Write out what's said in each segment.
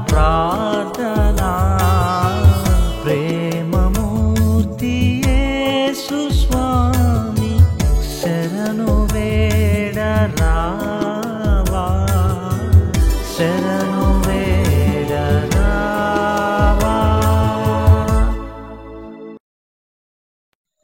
ప్రార్థనా. ప్రేమమూర్తి యేసు స్వామి శరణు వేడరావా, శరణు వేడరావా.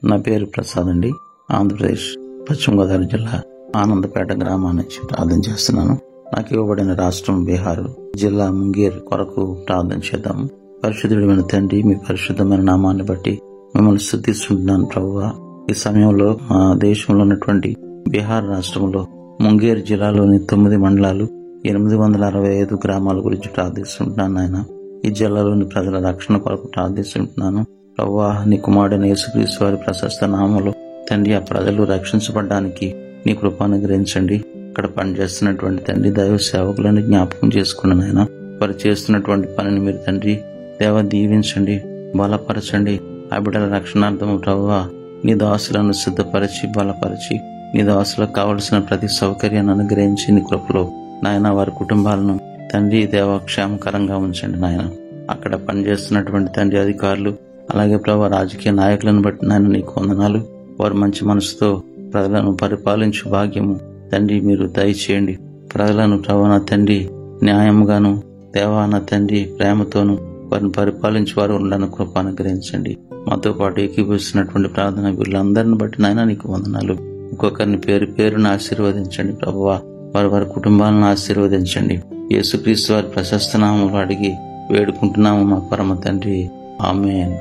నా పేరు ప్రసాద్ అండి. ఆంధ్రప్రదేశ్ పశ్చిమ గోదావరి జిల్లా ఆనందపేట గ్రామం నుంచి ప్రార్థన చేస్తున్నాను. నాకు ఇవ్వబడిన రాష్ట్రం బీహార్, జిల్లా ముంగేర్ కొరకు ప్రార్థన చేద్దాము. పరిశుద్ధుడైన తండ్రి, మీ పరిశుద్ధమైన నామాన్ని బట్టి మిమ్మల్ని స్తుతిస్తున్నాను ప్రభువా. ఈ సమయంలో మా దేశంలో ఉన్నటువంటి బీహార్ రాష్ట్రంలో ముంగేర్ జిల్లాలోని 9 మండలాలు 865 గ్రామాల గురించి ప్రార్థిస్తుంటున్నాను నాయన. ఈ జిల్లాలోని ప్రజల రక్షణ కొరకు ప్రార్థిస్తుంటున్నాను ప్రభువా. నీ కుమారుడైన యేసుక్రీస్తు వారి ప్రశస్త నామములో తండ్రి, ఆ ప్రజలు రక్షించబడడానికి నీ కృప అనుగ్రహించండి. ఇక్కడ పనిచేస్తున్నటువంటి తండ్రి దైవ సేవకులను జ్ఞాపకం చేసుకున్న నాయన, వారు చేస్తున్నటువంటి పనిని మీరు తండ్రి దేవ దీవించండి, బలపరచండి. ఆ బిడ్డల రక్షణార్థము ప్రభువా నీ దాసులను సిద్ధపరిచి బలపరిచి నీ దాసులకు కావలసిన ప్రతి సౌకర్యాన్ని అనుగ్రహించి నీ కృపలో నాయన వారి కుటుంబాలను తండ్రి దేవ క్షేమకరంగా ఉంచండి నాయన. అక్కడ పనిచేస్తున్నటువంటి తండ్రి అధికారులు, అలాగే ప్రభు రాజకీయ నాయకులను బట్టి నాయన నీకు వందనాలు. వారు మంచి మనసుతో ప్రజలను పరిపాలించు భాగ్యము తండ్రి మీరు దయచేయండి. ప్రజలను ప్రభు నా తండ్రి న్యాయంగాను దేవా నా తండ్రి ప్రేమతోను వారిని పరిపాలించి వారు ఉండని కృప అనుగ్రహించండి. మాతో పాటు ఏకీభవిస్తున్నటువంటి ప్రార్థన వీళ్ళందరిని బట్టి నాయన నీకు వందనాలు. ఒక్కొక్కరిని పేరు పేరును ఆశీర్వదించండి ప్రభువా. వారి కుటుంబాలను ఆశీర్వదించండి. యేసుక్రీస్తు వారి ప్రశస్త నామములో అడిగి వేడుకుంటున్నాము మా పరమ తండ్రి, ఆమేన్.